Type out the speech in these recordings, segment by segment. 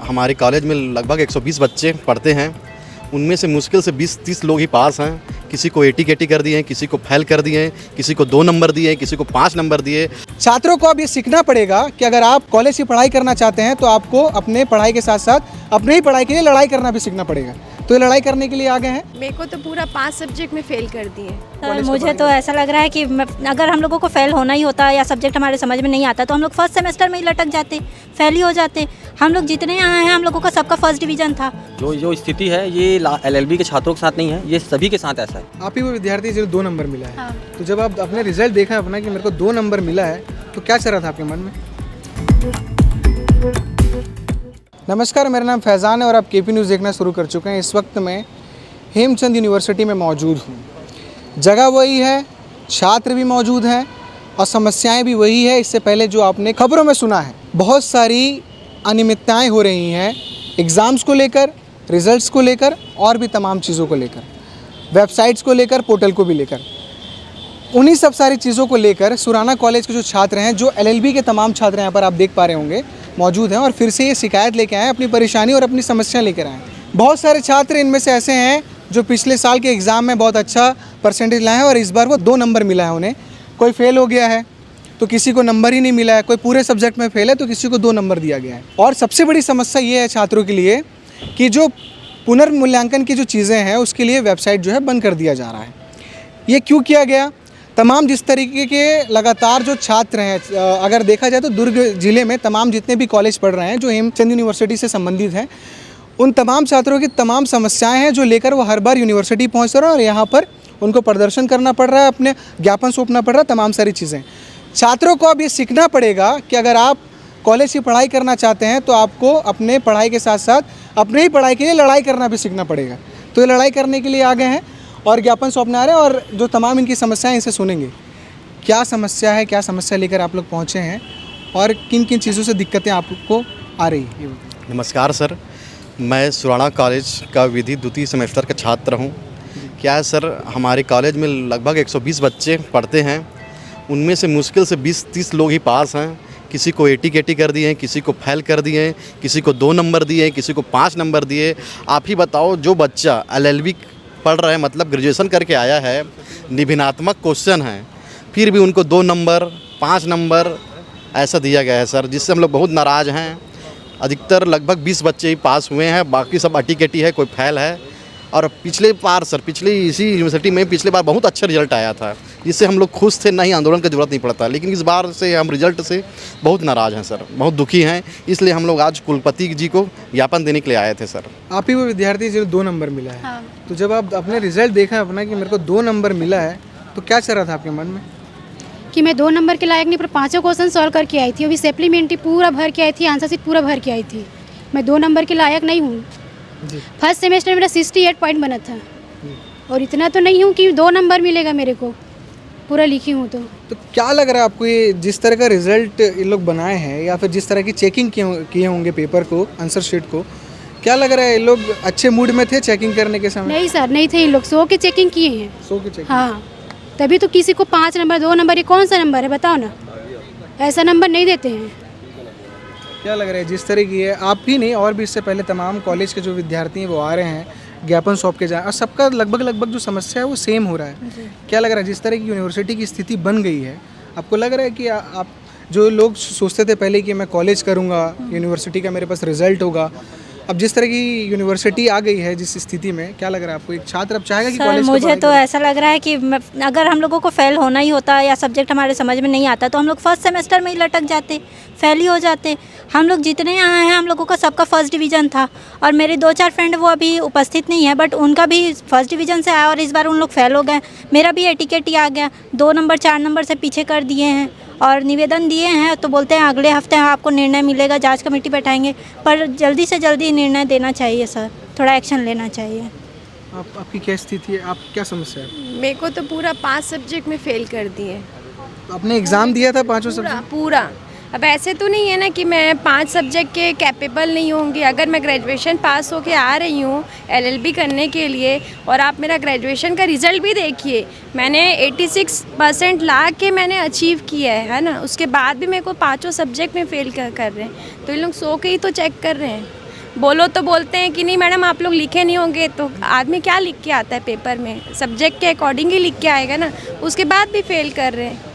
हमारे कॉलेज में लगभग 120 बच्चे पढ़ते हैं। उनमें से मुश्किल से 20-30 लोग ही पास हैं। किसी को 80 केटी कर दिए हैं, किसी को फेल कर दिए हैं, किसी को 2 नंबर दिए हैं, किसी को 5 नंबर दिए। छात्रों को अब ये सीखना पड़ेगा कि अगर आप कॉलेज की पढ़ाई करना चाहते हैं तो आपको अपने पढ़ाई के साथ साथ अपने ही पढ़ाई के लिए लड़ाई करना भी सीखना पड़ेगा। तो ये लड़ाई करने के लिए आ गए हैं। मेरे को तो पूरा 5 सब्जेक्ट में फेल कर दिए। सर मुझे तो ऐसा लग रहा है कि अगर हम लोगों को फेल होना ही होता या सब्जेक्ट हमारे समझ में नहीं आता तो हम लोग फर्स्ट सेमेस्टर में ही लटक जाते, फेल ही हो जाते। हम लोग जितने यहाँ हैं हम लोगों का सबका फर्स्ट डिवीजन था। जो स्थिति है ये LLB के छात्रों के साथ नहीं है, ये सभी के साथ ऐसा है। आप ही वो विद्यार्थी जिन्हें 2 नंबर मिला है। हाँ। तो जब आप अपने रिजल्ट देखा अपना कि मेरे को 2 नंबर मिला है तो क्या चल रहा था आपके मन में? नमस्कार, मेरा नाम फैज़ान है और आप KP न्यूज़ देखना शुरू कर चुके हैं। इस वक्त मैं हेमचंद यूनिवर्सिटी में मौजूद हूँ। जगह वही है, छात्र भी मौजूद हैं और समस्याएं भी वही है। इससे पहले जो आपने खबरों में सुना है, बहुत सारी अनियमितताएं हो रही हैं एग्ज़ाम्स को लेकर, रिज़ल्ट्स को लेकर और भी तमाम चीज़ों को लेकर, वेबसाइट्स को लेकर, पोर्टल को भी लेकर। उन्हीं सब सारी चीज़ों को लेकर सुराना कॉलेज के जो छात्र हैं, जो LLB के तमाम छात्र यहाँ पर आप देख पा रहे होंगे मौजूद हैं और फिर से ये शिकायत लेके आए, अपनी परेशानी और अपनी समस्या लेकर आए। बहुत सारे छात्र इनमें से ऐसे हैं जो पिछले साल के एग्ज़ाम में बहुत अच्छा परसेंटेज लाए हैं और इस बार वो 2 नंबर मिला है उन्हें। कोई फेल हो गया है तो किसी को नंबर ही नहीं मिला है, कोई पूरे सब्जेक्ट में फेल है तो किसी को 2 नंबर दिया गया है। और सबसे बड़ी समस्या ये है छात्रों के लिए कि जो पुनर्मूल्यांकन की जो चीज़ें हैं उसके लिए वेबसाइट जो है बंद कर दिया जा रहा है। ये क्यों किया गया? तमाम जिस तरीके के लगातार जो छात्र हैं, अगर देखा जाए तो दुर्ग ज़िले में तमाम जितने भी कॉलेज पढ़ रहे हैं जो हेमचंद यूनिवर्सिटी से संबंधित हैं, उन तमाम छात्रों की तमाम समस्याएं हैं जो लेकर वो हर बार यूनिवर्सिटी पहुंच रहे हैं और यहाँ पर उनको प्रदर्शन करना पड़ रहा है, अपने ज्ञापन सौंपना पड़ रहा है, तमाम सारी चीज़ें। छात्रों को अब ये सीखना पड़ेगा कि अगर आप कॉलेज की पढ़ाई करना चाहते हैं तो आपको अपने पढ़ाई के साथ साथ अपने ही पढ़ाई के लिए लड़ाई करना भी सीखना पड़ेगा। तो ये लड़ाई करने के लिए आ गए हैं और ज्ञापन सौंपने आ रहे हैं और जो तमाम इनकी समस्याएं इनसे सुनेंगे। क्या समस्या है, क्या समस्या लेकर आप लोग पहुँचे हैं और किन किन चीज़ों से दिक्कतें आपको आ रही है? नमस्कार सर, मैं सुराना कॉलेज का विधि द्वितीय सेमेस्टर का छात्र हूँ। क्या है सर, हमारे कॉलेज में लगभग 120 बच्चे पढ़ते हैं। उनमें से मुश्किल से 20-30 लोग ही पास हैं। किसी को 80 केटी कर दिए हैं, किसी को फेल कर दिए हैं, किसी को 2 नंबर दिए हैं, किसी को 5 नंबर दिए। आप ही बताओ, जो बच्चा LLB पढ़ रहा है, मतलब ग्रेजुएशन करके आया है, निबंधात्मक क्वेश्चन है, फिर भी उनको 2 नंबर 5 नंबर ऐसा दिया गया है सर, जिससे हम लोग बहुत नाराज़ हैं। अधिकतर लगभग 20 बच्चे ही पास हुए हैं, बाकी सब 80 केटी है, कोई फेल है। और पिछले बार सर, इसी यूनिवर्सिटी में पिछले बार बहुत अच्छा रिजल्ट आया था, जिससे हम लोग खुश थे, नहीं आंदोलन की ज़रूरत नहीं पड़ता। लेकिन इस बार से हम रिजल्ट से बहुत नाराज़ हैं सर, बहुत दुखी हैं। इसलिए हम लोग आज कुलपति जी को ज्ञापन देने के लिए आए थे सर। आप ही वो विद्यार्थी जिन्हें 2 नंबर मिला है। हाँ। तो जब आप अपने रिजल्ट देखा अपना कि मेरे को 2 नंबर मिला है तो क्या चल रहा था आपके मन में? कि मैं 2 नंबर के लायक नहीं, पर 5 क्वेश्चन सॉल्व करके आई थी। अभी सप्लीमेंट्री पूरा भर के आई थी, आंसर शीट पूरा भर के आई थी। मैं 2 नंबर के लायक नहीं हूँ। फर्स्ट सेमेस्टर में मेरा 68 पॉइंट बना था और इतना तो नहीं हूँ कि 2 नंबर मिलेगा मेरे को, पूरा लिखी हूँ। तो क्या लग रहा है आपको, ये जिस तरह का रिजल्ट इन लोग बनाए हैं या फिर जिस तरह की चेकिंग किए होंगे पेपर को, आंसर शीट को, क्या लग रहा है ये लोग अच्छे मूड में थे चेकिंग करने के समय? नहीं सर, नहीं थे। इन लोग 100 के चेकिंग किए हैं। 100 की चेकिंग? हाँ, तभी तो किसी को 5 नंबर 2 नंबर, ये कौन सा नंबर है बताओ ना? ऐसा नंबर नहीं देते हैं। क्या लग रहा है जिस तरह की है, आप ही नहीं और भी इससे पहले तमाम कॉलेज के जो विद्यार्थी हैं वो आ रहे हैं, ज्ञापन सौंप के जाए और सबका लगभग जो समस्या है वो सेम हो रहा है। क्या लग रहा है जिस तरह की यूनिवर्सिटी की स्थिति बन गई है, आपको लग रहा है कि आप जो लोग सोचते थे पहले कि मैं कॉलेज करूँगा, यूनिवर्सिटी का मेरे पास रिजल्ट होगा, अब जिस तरह की यूनिवर्सिटी आ गई है जिस स्थिति में, क्या लग रहा है आपको? एक छात्र अब चाहेगा कि कॉलेज? मुझे तो ऐसा लग रहा है कि अगर हम लोगों को फेल होना ही होता या सब्जेक्ट हमारे समझ में नहीं आता तो हम लोग फर्स्ट सेमेस्टर में ही लटक जाते, फेल ही हो जाते। हम लोग जितने यहाँ हैं हम लोगों का सबका फर्स्ट डिवीज़न था और मेरे 2-4 फ्रेंड वो अभी उपस्थित नहीं है, बट उनका भी फर्स्ट डिवीज़न से आया और इस बार उन लोग फेल हो गए। मेरा भी 80 केटी आ गया, 2 नंबर 4 नंबर से पीछे कर दिए हैं और निवेदन दिए हैं। तो बोलते हैं अगले हफ्ते आपको निर्णय मिलेगा, जांच कमेटी बैठाएंगे, पर जल्दी से जल्दी निर्णय देना चाहिए सर, थोड़ा एक्शन लेना चाहिए। आपकी क्या स्थिति है, आप क्या समस्या है? मेरे को तो पूरा 5 सब्जेक्ट में फेल कर दिए। आपने एग्ज़ाम दिया था 5 सब्जेक्ट? पूरा। अब ऐसे तो नहीं है ना कि मैं 5 सब्जेक्ट के कैपेबल नहीं होंगी। अगर मैं ग्रेजुएशन पास होके आ रही हूँ LLB करने के लिए, और आप मेरा ग्रेजुएशन का रिज़ल्ट भी देखिए, मैंने 86% ला के मैंने अचीव किया है ना। उसके बाद भी मेरे को 5 सब्जेक्ट में फेल कर रहे हैं। तो इन लोग 100 के ही तो चेक कर रहे हैं। बोलो तो बोलते हैं कि नहीं मैडम आप लोग लिखे नहीं होंगे, तो आदमी क्या लिख के आता है पेपर में, सब्जेक्ट के अकॉर्डिंग ही लिख के आएगा ना, उसके बाद भी फेल कर रहे हैं।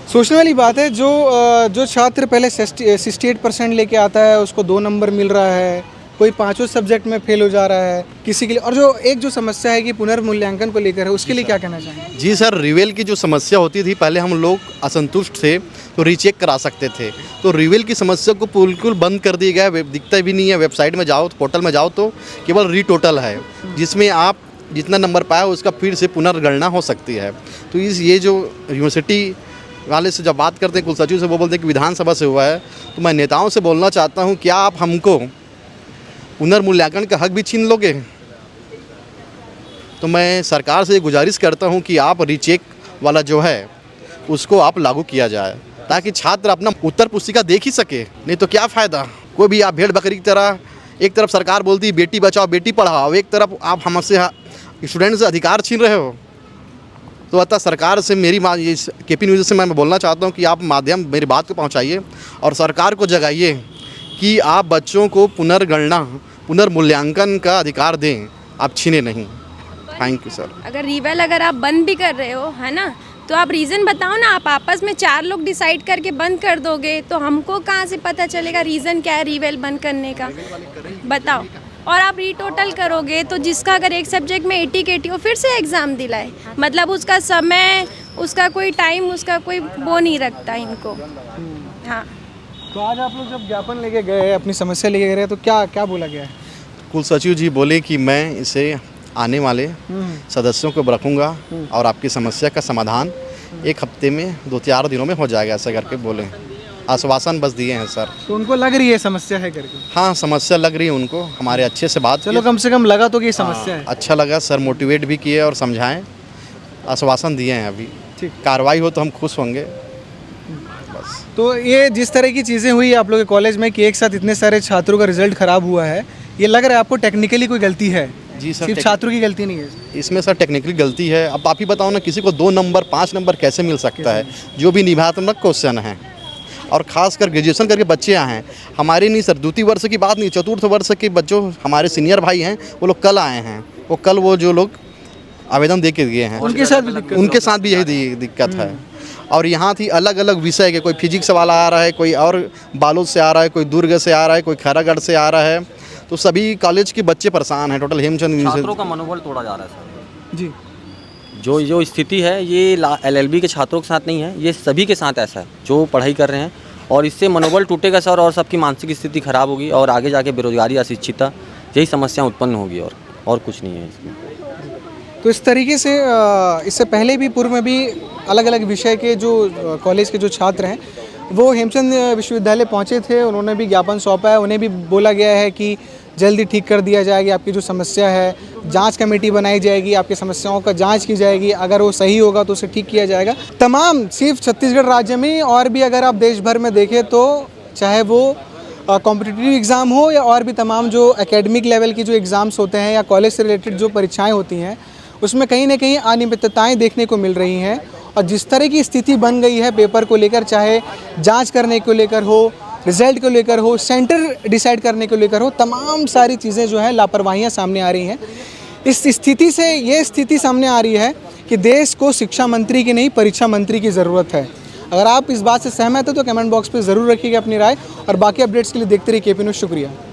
सोचने वाली बात है, जो छात्र पहले 68% लेके आता है उसको 2 नंबर मिल रहा है, कोई 5 सब्जेक्ट में फेल हो जा रहा है किसी के लिए, और जो समस्या है कि पुनर्मूल्यांकन को लेकर है, उसके लिए क्या कहना चाहेंगे? जी सर, रिवेल की जो समस्या होती थी, पहले हम लोग असंतुष्ट थे तो रीचेक करा सकते थे, तो रिवेल की समस्या को बिल्कुल बंद कर दिया गया, दिखता भी नहीं है। वेबसाइट में जाओ, पोर्टल में जाओ तो केवल रीटोटल है, जिसमें आप जितना नंबर पाया उसका फिर से पुनर्गणना हो सकती है। तो ये जो यूनिवर्सिटी वाले से जब बात करते हैं, कुल सचिव से, वो बोलते हैं कि विधानसभा से हुआ है, तो मैं नेताओं से बोलना चाहता हूँ, क्या आप हमको पुनर्मूल्यांकन का हक भी छीन लोगे? तो मैं सरकार से गुजारिश करता हूँ कि आप रीचेक वाला जो है उसको आप लागू किया जाए, ताकि छात्र अपना उत्तर पुस्तिका देख ही सके, नहीं तो क्या फ़ायदा। कोई भी आप भेड़ बकरी की तरह, एक तरफ सरकार बोलती है बेटी बचाओ बेटी पढ़ाओ, एक तरफ आप हमसे स्टूडेंट से अधिकार छीन रहे हो। तो अतः सरकार से मेरी ये केपी न्यूज़ से मैं बोलना चाहता हूँ कि आप माध्यम मेरी बात को पहुँचाइए और सरकार को जगाइए कि आप बच्चों को पुनर्गणना पुनर्मूल्यांकन का अधिकार दें, आप छीने नहीं। Thank you sir. अगर रिवेल अगर आप बंद भी कर रहे हो, है ना, तो आप रीज़न बताओ ना। आप आपस में 4 लोग डिसाइड करके बंद कर दोगे तो हमको कहाँ से पता चलेगा रीज़न क्या है रिवेल बंद करने का, बताओ। और आप रीटोटल करोगे तो जिसका अगर एक सब्जेक्ट में 80 के 80 हो, फिर से एग्ज़ाम दिलाए, मतलब उसका समय, उसका कोई टाइम, उसका कोई वो नहीं रखता इनको। हाँ, तो आज आप लोग जब ज्ञापन लेके गए, अपनी समस्या लेके गए, तो क्या बोला गया है? कुल सचिव जी बोले कि मैं इसे आने वाले सदस्यों को रखूँगा और आपकी समस्या का समाधान 1 हफ्ते में 2-4 दिनों में हो जाएगा, ऐसा करके बोले। आश्वासन बस दिए हैं सर। तो उनको लग रही है समस्या है करके? हाँ, समस्या लग रही है उनको, हमारे अच्छे से बात चलो, कम से कम लगा तो कि ये समस्या है। अच्छा लगा सर, मोटिवेट भी किए और समझाएं, आश्वासन दिए हैं। अभी ठीक, कार्रवाई हो तो हम खुश होंगे बस। तो ये जिस तरह की चीज़ें हुई आप लोग के कॉलेज में कि एक साथ इतने सारे छात्रों का रिजल्ट ख़राब हुआ है, ये लग रहा है आपको टेक्निकली कोई गलती है? जी सर, सिर्फ छात्रों की गलती नहीं है इसमें सर, टेक्निकली गलती है। अब आप ही बताओ ना, किसी को 2 नंबर 5 नंबर कैसे मिल सकता है, जो भी निबंधात्मक क्वेश्चन है, और ख़ासकर ग्रेजुएशन करके बच्चे आए हैं। हमारे नहीं सर, 2 वर्ष की बात नहीं, 4 वर्ष के बच्चों, हमारे सीनियर भाई हैं, वो लोग कल आए हैं, वो जो लोग आवेदन दे के गए हैं, उनके साथ भी यही दिक्कत है। और यहाँ थी अलग अलग विषय के, कोई फिजिक्स वाला आ रहा है, कोई और बालोद से आ रहा है, कोई दुर्ग से आ रहा है, कोई खैरागढ़ से आ रहा है, तो सभी कॉलेज के बच्चे परेशान हैं। टोटल हेमचंद छात्रों का मनोबल तोड़ा जा रहा है सर जी। जो स्थिति है ये LLB के छात्रों के साथ नहीं है, ये सभी के साथ ऐसा है जो पढ़ाई कर रहे हैं, और इससे मनोबल टूटेगा सर, और सबकी मानसिक स्थिति खराब होगी, और आगे जाके बेरोजगारी, अशिक्षितता, यही समस्याएं उत्पन्न होगी, और कुछ नहीं है इसमें। तो इस तरीके से इससे पहले भी पूर्व में भी अलग अलग विषय के जो कॉलेज के जो छात्र हैं वो हेमचंद विश्वविद्यालय पहुंचे थे, उन्होंने भी ज्ञापन सौंपा है। उन्हें भी बोला गया है कि जल्दी ठीक कर दिया जाएगी आपकी जो समस्या है, जांच कमेटी बनाई जाएगी, आपकी समस्याओं का जांच की जाएगी, अगर वो सही होगा तो उसे ठीक किया जाएगा। तमाम सिर्फ छत्तीसगढ़ राज्य में और भी अगर आप देश भर में देखें तो चाहे वो कॉम्पिटिटिव एग्ज़ाम हो या और भी तमाम जो एकेडमिक लेवल की जो एग्ज़ाम्स होते हैं या कॉलेज से रिलेटेड जो परीक्षाएँ होती हैं, उसमें कहीं ना कहीं अनियमितताएँ देखने को मिल रही हैं। और जिस तरह की स्थिति बन गई है पेपर को लेकर, चाहे जांच करने को लेकर हो, रिज़ल्ट को लेकर हो, सेंटर डिसाइड करने को लेकर हो, तमाम सारी चीज़ें जो है लापरवाहियाँ सामने आ रही हैं। इस स्थिति से ये स्थिति सामने आ रही है कि देश को शिक्षा मंत्री की नहीं, परीक्षा मंत्री की ज़रूरत है। अगर आप इस बात से सहमत हो तो कमेंट बॉक्स पे ज़रूर रखिएगा अपनी राय, और बाकी अपडेट्स के लिए देखते रहिए केपी न्यूज़। शुक्रिया।